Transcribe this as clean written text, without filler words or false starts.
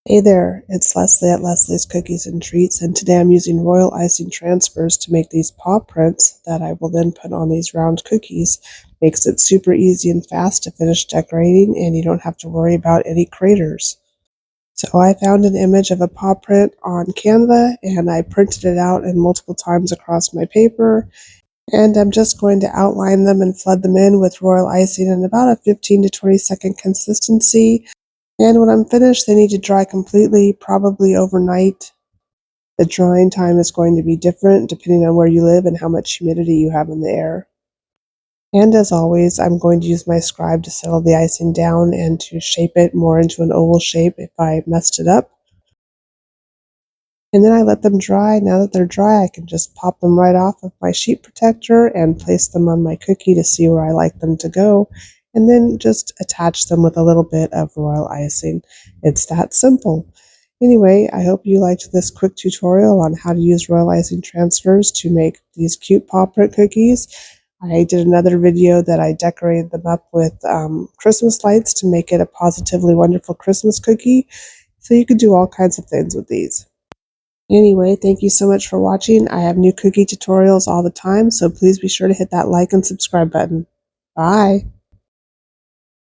Hey there, it's Leslie at Leslie's Cookies and Treats, and today I'm using royal icing transfers to make these paw prints that I will then put on these round cookies. Makes it super easy and fast to finish decorating, and you don't have to worry about any craters. So I found an image of a paw print on Canva, and I printed it out in multiple times across my paper, and I'm just going to outline them and flood them in with royal icing in about a 15 to 20-second consistency. And when I'm finished, they need to dry completely, probably overnight. The drying time is going to be different depending on where you live and how much humidity you have in the air. And as always, I'm going to use my scribe to settle the icing down and to shape it more into an oval shape if I messed it up. And then I let them dry. Now that they're dry, I can just pop them right off of my sheet protector and place them on my cookie to see where I like them to go. And then just attach them with a little bit of royal icing. It's that simple. Anyway, I hope you liked this quick tutorial on how to use royal icing transfers to make these cute paw print cookies. I did another video that I decorated them up with Christmas lights to make it a positively wonderful Christmas cookie. So you could do all kinds of things with these. Anyway, thank you so much for watching. I have new cookie tutorials all the time, so please be sure to hit that like and subscribe button. Bye!